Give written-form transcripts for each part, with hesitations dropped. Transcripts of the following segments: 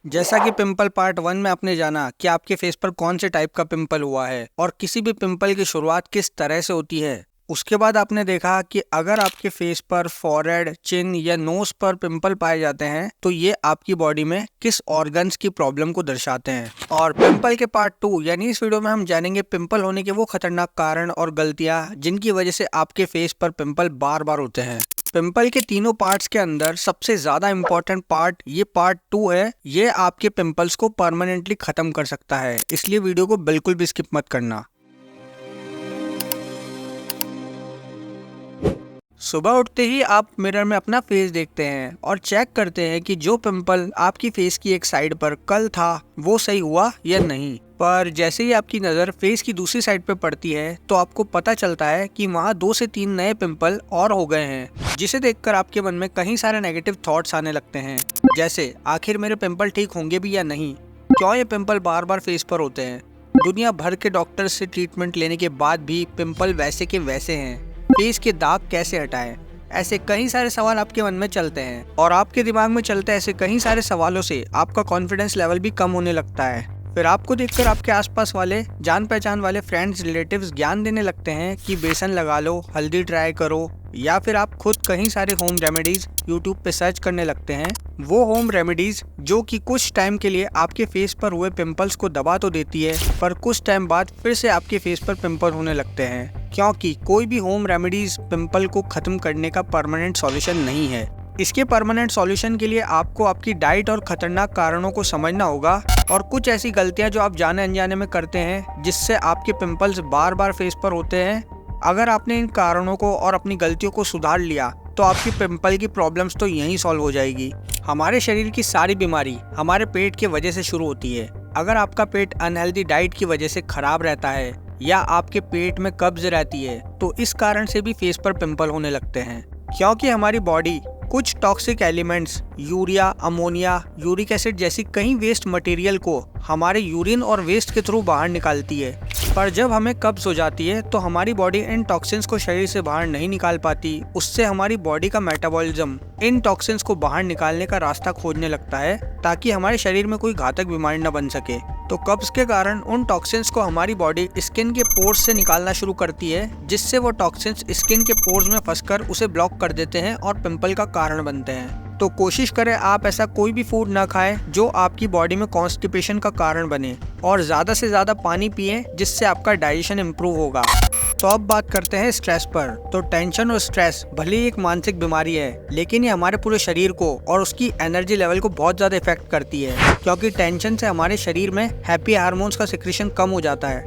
जैसा कि pimple part 1 में आपने जाना कि आपके फेस पर कौन से टाइप का पिंपल हुआ है और किसी भी पिंपल की शुरुआत किस तरह से होती है। उसके बाद आपने देखा कि अगर आपके फेस पर फॉरहेड, चिन या नोज पर पिंपल पाए जाते हैं तो ये आपकी बॉडी में किस ऑर्गन्स की प्रॉब्लम को दर्शाते हैं। और पिंपल के पार्ट 2 यानी इस वीडियो में हम जानेंगे पिंपल होने के वो खतरनाक कारण और गलतियां जिनकी वजह से आपके फेस पर पिंपल बार बार होते हैं। पिंपल के तीनों पार्ट्स के अंदर सबसे ज्यादा इम्पोर्टेंट पार्ट ये पार्ट 2 है। ये आपके पिंपल्स को परमानेंटली खत्म कर सकता है, इसलिए वीडियो को बिल्कुल भी स्किप मत करना। सुबह उठते ही आप मिरर में अपना फेस देखते हैं और चेक करते हैं कि जो पिंपल आपकी फेस की एक साइड पर कल था वो सही हुआ या नहीं। पर जैसे ही आपकी नज़र फेस की दूसरी साइड पे पड़ती है तो आपको पता चलता है कि वहाँ 2 से 3 नए पिंपल और हो गए हैं, जिसे देखकर आपके मन में कई सारे नेगेटिव थॉट्स आने लगते हैं, जैसे आखिर मेरे पिंपल ठीक होंगे भी या नहीं, क्यों ये पिंपल बार बार फेस पर होते हैं, दुनिया भर के डॉक्टर से ट्रीटमेंट लेने के बाद भी पिंपल वैसे के वैसे हैं, फेस के दाग कैसे हटाएं। ऐसे कई सारे सवाल आपके मन में चलते हैं और आपके दिमाग में चलते ऐसे कई सारे सवालों से आपका कॉन्फिडेंस लेवल भी कम होने लगता है। फिर आपको देखकर आपके आसपास वाले जान पहचान वाले फ्रेंड्स, रिलेटिव्स ज्ञान देने लगते हैं कि बेसन लगा लो, हल्दी ट्राई करो, या फिर आप खुद कई सारे होम रेमेडीज यूट्यूब पे सर्च करने लगते हैं। वो होम रेमेडीज जो कि कुछ टाइम के लिए आपके फेस पर हुए पिंपल्स को दबा तो देती है, पर कुछ टाइम बाद फिर से आपके फेस पर पिंपल होने लगते हैं, क्योंकि कोई भी होम रेमेडीज पिंपल को खत्म करने का परमानेंट सॉल्यूशन नहीं है। इसके परमानेंट सॉल्यूशन के लिए आपको आपकी डाइट और खतरनाक कारणों को समझना होगा और कुछ ऐसी गलतियां जो आप जाने अनजाने में करते हैं जिससे आपके पिंपल्स बार बार फेस पर होते हैं। अगर आपने इन कारणों को और अपनी गलतियों को सुधार लिया तो आपकी पिंपल की प्रॉब्लम्स तो यहीं सॉल्व हो जाएगी। हमारे शरीर की सारी बीमारी हमारे पेट की वजह से शुरू होती है। अगर आपका पेट अनहेल्दी डाइट की वजह से खराब रहता है या आपके पेट में कब्ज रहती है तो इस कारण से भी फेस पर पिंपल होने लगते हैं, क्योंकि हमारी बॉडी कुछ toxic elements urea, ammonia, uric acid जैसी कई वेस्ट मटेरियल को हमारे यूरिन और वेस्ट के थ्रू बाहर निकालती है। पर जब हमें कब्ज हो जाती है तो हमारी बॉडी इन टॉक्सिन्स को शरीर से बाहर नहीं निकाल पाती। उससे हमारी बॉडी का मेटाबॉलिज्म इन टॉक्सिन्स को बाहर निकालने का रास्ता खोजने लगता है ताकि हमारे शरीर में कोई घातक बीमारी न बन सके। तो कब्ज के कारण उन टॉक्सिन्स को हमारी बॉडी स्किन के पोर्स से निकालना शुरू करती है, जिससे वो टॉक्सिन्स स्किन के पोर्स में फंसकर उसे ब्लॉक कर देते हैं और पिंपल का कारण बनते हैं। तो कोशिश करें आप ऐसा कोई भी फूड ना खाएं जो आपकी बॉडी में कॉन्स्टिपेशन का कारण बने, और ज़्यादा से ज़्यादा पानी पिएं जिससे आपका डाइजेशन इम्प्रूव होगा। तो अब बात करते हैं स्ट्रेस पर। तो टेंशन और स्ट्रेस भले ही एक मानसिक बीमारी है, लेकिन ये हमारे पूरे शरीर को और उसकी एनर्जी लेवल को बहुत ज़्यादा इफेक्ट करती है, क्योंकि टेंशन से हमारे शरीर में हैप्पी हार्मोन्स का सिक्रेशन कम हो जाता है।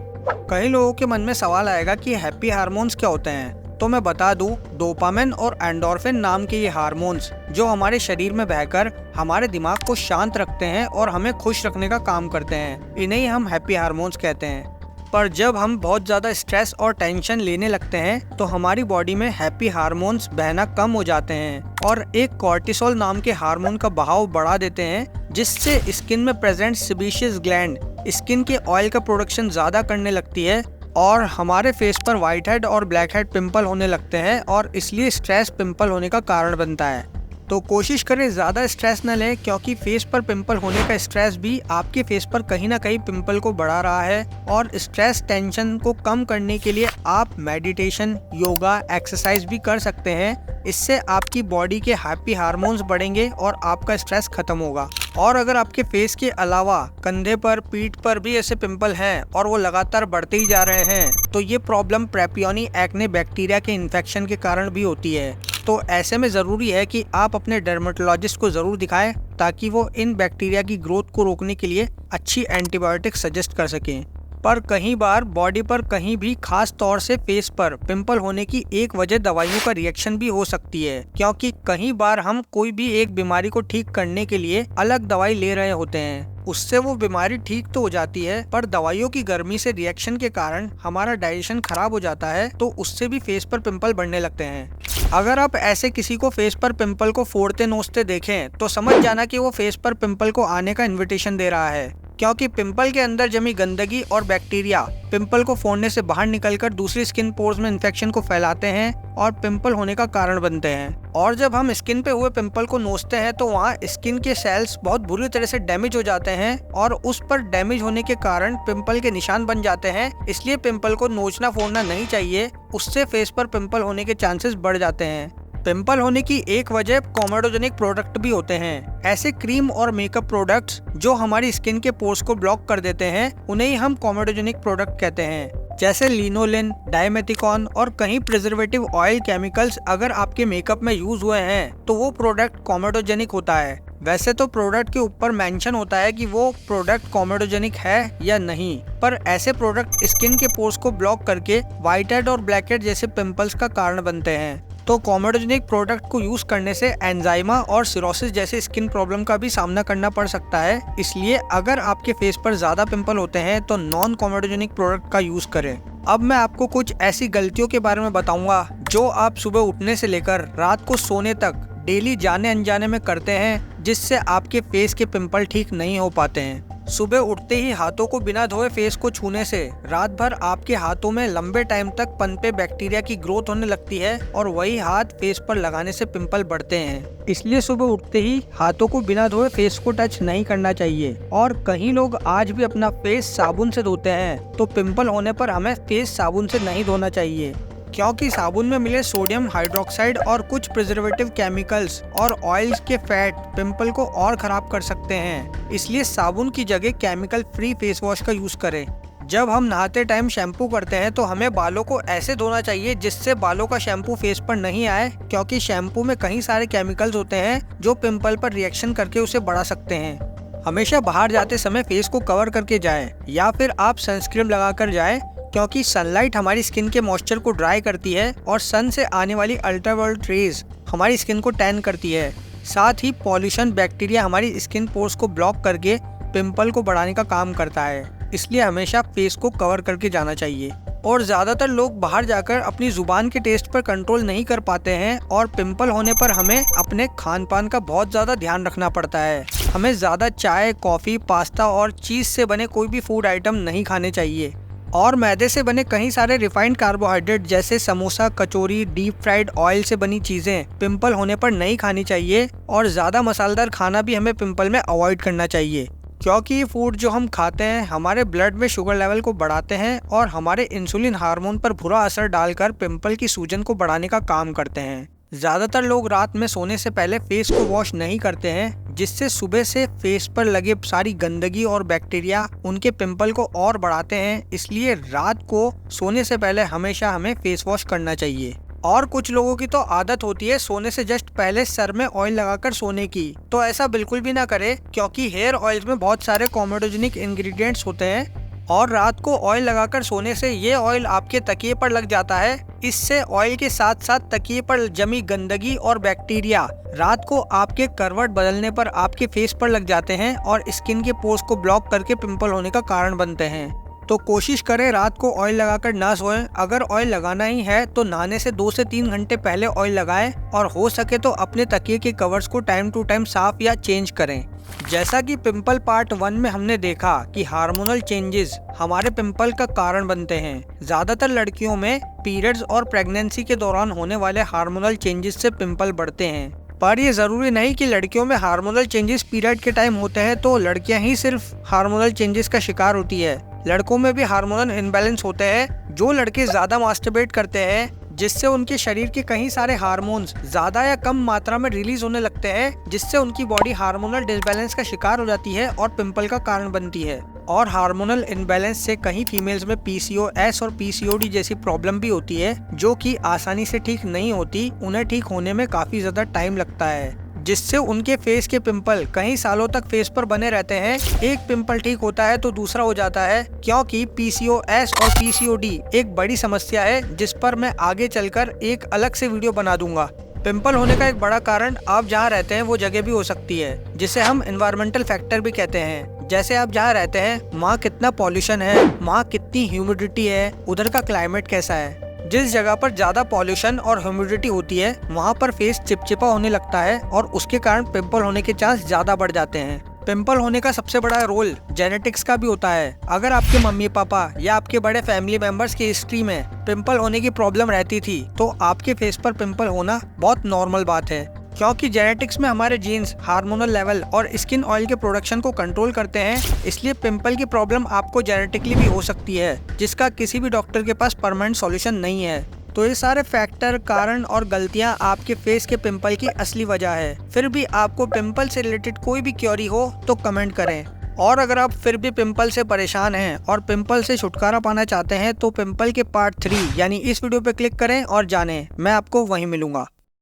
कई लोगों के मन में सवाल आएगा कि हैप्पी हार्मोन्स क्या होते हैं, तो मैं बता दूं, डोपामिन और एंडोर्फिन नाम के ये हार्मोन्स जो हमारे शरीर में बहकर हमारे दिमाग को शांत रखते हैं और हमें खुश रखने का काम करते हैं, इन्हें हम हैप्पी हार्मोन्स कहते हैं। पर जब हम बहुत ज़्यादा स्ट्रेस और टेंशन लेने लगते हैं तो हमारी बॉडी में हैप्पी हार्मोन्स बहना कम हो जाते हैं और एक कॉर्टिसोल नाम के हार्मोन का बहाव बढ़ा देते हैं, जिससे स्किन में प्रेजेंट सेबेशियस ग्लैंड स्किन के ऑयल का प्रोडक्शन ज़्यादा करने लगती है और हमारे फेस पर व्हाइट हेड और ब्लैक हेड पिंपल होने लगते हैं, और इसलिए स्ट्रेस पिंपल होने का कारण बनता है। तो कोशिश करें ज़्यादा स्ट्रेस न लें, क्योंकि फेस पर पिंपल होने का स्ट्रेस भी आपके फेस पर कहीं ना कहीं पिंपल को बढ़ा रहा है। और स्ट्रेस टेंशन को कम करने के लिए आप मेडिटेशन, योगा, एक्सरसाइज भी कर सकते हैं। इससे आपकी बॉडी के हैप्पी हार्मोन्स बढ़ेंगे और आपका स्ट्रेस खत्म होगा। और अगर आपके फेस के अलावा कंधे पर, पीठ पर भी ऐसे पिंपल हैं और वो लगातार बढ़ते ही जा रहे हैं, तो ये प्रॉब्लम प्रेपियोनी एक्ने बैक्टीरिया के इन्फेक्शन के कारण भी होती है। तो ऐसे में ज़रूरी है कि आप अपने डर्मेटोलॉजिस्ट को ज़रूर दिखाएं ताकि वो इन बैक्टीरिया की ग्रोथ को रोकने के लिए अच्छी एंटीबायोटिक सजेस्ट कर सकें। पर कई बार बॉडी पर कहीं भी, खास तौर से फेस पर पिंपल होने की एक वजह दवाइयों का रिएक्शन भी हो सकती है, क्योंकि कई बार हम कोई भी एक बीमारी को ठीक करने के लिए अलग दवाई ले रहे होते हैं। उससे वो बीमारी ठीक तो हो जाती है, पर दवाइयों की गर्मी से रिएक्शन के कारण हमारा डाइजेशन खराब हो जाता है, तो उससे भी फेस पर पिंपल बढ़ने लगते हैं। अगर आप ऐसे किसी को फेस पर पिंपल को फोड़ते नोचते देखें तो समझ जाना कि वो फेस पर पिंपल को आने का इन्विटेशन दे रहा है। क्योंकि पिंपल के अंदर जमी गंदगी और बैक्टीरिया पिंपल को फोड़ने से बाहर निकलकर दूसरी स्किन पोर्स में इन्फेक्शन को फैलाते हैं और पिंपल होने का कारण बनते हैं। और जब हम स्किन पे हुए पिंपल को नोचते हैं तो वहाँ स्किन के सेल्स बहुत बुरी तरह से डैमेज हो जाते हैं और उस पर डैमेज होने के कारण पिंपल के निशान बन जाते हैं। इसलिए पिंपल को नोचना फोड़ना नहीं चाहिए, उससे फेस पर पिंपल होने के चांसेस बढ़ जाते हैं। पिंपल होने की एक वजह कॉमेडोजेनिक प्रोडक्ट भी होते हैं। ऐसे क्रीम और मेकअप प्रोडक्ट्स जो हमारी स्किन के पोर्स को ब्लॉक कर देते हैं उन्हें ही हम कॉमेडोजेनिक प्रोडक्ट कहते हैं। जैसे लिनोलिन, डाइमेथिकॉन और कहीं प्रिजर्वेटिव ऑयल केमिकल्स अगर आपके मेकअप में यूज हुए हैं तो वो प्रोडक्ट कॉमेडोजेनिक होता है। वैसे तो प्रोडक्ट के ऊपर मेंशन होता है कि वो प्रोडक्ट कॉमेडोजेनिक है या नहीं, पर ऐसे प्रोडक्ट स्किन के पोर्स को ब्लॉक करके व्हाइट हेड और ब्लैक हेड जैसे पिंपल्स का कारण बनते हैं। तो कॉमेडोजेनिक प्रोडक्ट को यूज करने से एंजाइमा और सिरोसिस जैसे स्किन प्रॉब्लम का भी सामना करना पड़ सकता है। इसलिए अगर आपके फेस पर ज्यादा पिंपल होते हैं तो नॉन कॉमेडोजेनिक प्रोडक्ट का यूज करें। अब मैं आपको कुछ ऐसी गलतियों के बारे में बताऊंगा जो आप सुबह उठने से लेकर रात को सोने तक डेली जाने अनजाने में करते हैं, जिससे आपके फेस के पिंपल ठीक नहीं हो पाते हैं। सुबह उठते ही हाथों को बिना धोए फेस को छूने से रात भर आपके हाथों में लंबे टाइम तक पनपे बैक्टीरिया की ग्रोथ होने लगती है और वही हाथ फेस पर लगाने से पिंपल बढ़ते हैं। इसलिए सुबह उठते ही हाथों को बिना धोए फेस को टच नहीं करना चाहिए। और कई लोग आज भी अपना फेस साबुन से धोते हैं, तो पिंपल होने पर हमें फेस साबुन से नहीं धोना चाहिए, क्योंकि साबुन में मिले सोडियम हाइड्रोक्साइड और कुछ प्रिजर्वेटिव केमिकल्स और ऑयल्स के फैट पिंपल को और खराब कर सकते हैं। इसलिए साबुन की जगह केमिकल फ्री फेस वॉश का यूज करें। जब हम नहाते टाइम शैम्पू करते हैं तो हमें बालों को ऐसे धोना चाहिए जिससे बालों का शैम्पू फेस पर नहीं आए, क्योंकि शैम्पू में कई सारे केमिकल्स होते हैं जो पिंपल पर रिएक्शन करके उसे बढ़ा सकते हैं। हमेशा बाहर जाते समय फेस को कवर करके जाएं या फिर आप सनस्क्रीन लगाकर जाएं, क्योंकि सनलाइट हमारी स्किन के मॉइस्चर को ड्राई करती है और सन से आने वाली अल्ट्रावायलेट रेज हमारी स्किन को टैन करती है। साथ ही पॉल्यूशन बैक्टीरिया हमारी स्किन पोर्स को ब्लॉक करके पिंपल को बढ़ाने का काम करता है। इसलिए हमेशा फेस को कवर करके जाना चाहिए। और ज़्यादातर लोग बाहर जाकर अपनी जुबान के टेस्ट पर कंट्रोल नहीं कर पाते हैं और पिंपल होने पर हमें अपने खान पान का बहुत ज़्यादा ध्यान रखना पड़ता है। हमें ज़्यादा चाय, कॉफ़ी, पास्ता और चीज़ से बने कोई भी फूड आइटम नहीं खाने चाहिए। और मैदे से बने कई सारे रिफाइंड कार्बोहाइड्रेट जैसे समोसा, कचौरी, डीप फ्राइड ऑयल से बनी चीजें पिंपल होने पर नहीं खानी चाहिए। और ज्यादा मसालेदार खाना भी हमें पिंपल में अवॉइड करना चाहिए, क्योंकि ये फूड जो हम खाते हैं हमारे ब्लड में शुगर लेवल को बढ़ाते हैं और हमारे इंसुलिन हार्मोन पर बुरा असर डालकर पिंपल की सूजन को बढ़ाने का काम करते हैं। ज्यादातर लोग रात में सोने से पहले फेस को वॉश नहीं करते हैं, जिससे सुबह से फेस पर लगे सारी गंदगी और बैक्टीरिया उनके पिंपल को और बढ़ाते हैं। इसलिए रात को सोने से पहले हमेशा हमें फेस वॉश करना चाहिए। और कुछ लोगों की तो आदत होती है सोने से जस्ट पहले सर में ऑयल लगाकर सोने की, तो ऐसा बिल्कुल भी ना करें, क्योंकि हेयर ऑयल्स में बहुत सारे कॉमेडोजेनिक इंग्रेडिएंट्स होते हैं और रात को ऑयल लगाकर सोने से ये ऑयल आपके तकिए पर लग जाता है। इससे ऑयल के साथ साथ तकिए पर जमी गंदगी और बैक्टीरिया रात को आपके करवट बदलने पर आपके फेस पर लग जाते हैं और स्किन के पोर्स को ब्लॉक करके पिंपल होने का कारण बनते हैं। तो कोशिश करें रात को ऑयल लगाकर ना सोएं। अगर ऑयल लगाना ही है तो नहाने से 2 से 3 घंटे पहले ऑयल लगाएं और हो सके तो अपने तकिए के कवर्स को टाइम टू टाइम साफ या चेंज करें। जैसा कि पिंपल पार्ट 1 में हमने देखा कि हार्मोनल चेंजेस हमारे पिंपल का कारण बनते हैं। ज्यादातर लड़कियों में पीरियड्स और प्रेगनेंसी के दौरान होने वाले हार्मोनल चेंजेस से पिंपल बढ़ते हैं। पर ये जरूरी नहीं कि लड़कियों में हार्मोनल चेंजेस पीरियड के टाइम होते हैं तो लड़कियां ही सिर्फ हार्मोनल चेंजेस का शिकार होती है। लड़कों में भी हार्मोनल इम्बैलेंस होते हैं। जो लड़के ज्यादा मास्टरबेट करते हैं जिससे उनके शरीर के कई सारे हार्मोन्स ज्यादा या कम मात्रा में रिलीज होने लगते हैं, जिससे उनकी बॉडी हार्मोनल डिसबैलेंस का शिकार हो जाती है और पिंपल का कारण बनती है। और हार्मोनल इनबैलेंस से कहीं फीमेल्स में PCOS और PCOD जैसी प्रॉब्लम भी होती है, जो कि आसानी से ठीक नहीं होती। उन्हें ठीक होने में काफी ज्यादा टाइम लगता है, जिससे उनके फेस के पिंपल कई सालों तक फेस पर बने रहते हैं। एक पिंपल ठीक होता है तो दूसरा हो जाता है, क्योंकि PCOS और PCOD एक बड़ी समस्या है जिस पर मैं आगे चलकर एक अलग से वीडियो बना दूंगा। पिंपल होने का एक बड़ा कारण आप जहाँ रहते हैं वो जगह भी हो सकती है, जिसे हम एनवायरमेंटल फैक्टर भी कहते हैं। जैसे आप जहाँ रहते हैं वहाँ कितना पॉल्यूशन है, वहाँ कितनी ह्यूमिडिटी है, उधर का क्लाइमेट कैसा है। जिस जगह पर ज्यादा पॉल्यूशन और ह्यूमिडिटी होती है वहाँ पर फेस चिपचिपा होने लगता है और उसके कारण पिंपल होने के चांस ज्यादा बढ़ जाते हैं। पिंपल होने का सबसे बड़ा रोल जेनेटिक्स का भी होता है। अगर आपके मम्मी पापा या आपके बड़े फैमिली मेंबर्स की हिस्ट्री में पिंपल होने की प्रॉब्लम रहती थी तो आपके फेस पर पिंपल होना बहुत नॉर्मल बात है, क्योंकि जेनेटिक्स में हमारे जीन्स हार्मोनल लेवल और स्किन ऑयल के प्रोडक्शन को कंट्रोल करते हैं। इसलिए पिंपल की प्रॉब्लम आपको जेनेटिकली भी हो सकती है, जिसका किसी भी डॉक्टर के पास परमानेंट सॉल्यूशन नहीं है। तो ये सारे फैक्टर, कारण और गलतियां आपके फेस के पिंपल की असली वजह है। फिर भी आपको पिंपल से रिलेटेड कोई भी क्वेरी हो तो कमेंट करें। और अगर आप फिर भी पिंपल से परेशान हैं और पिंपल से छुटकारा पाना चाहते हैं तो पिंपल के पार्ट 3 यानी इस वीडियो पे क्लिक करें और जानें। मैं आपको वहीं मिलूंगा।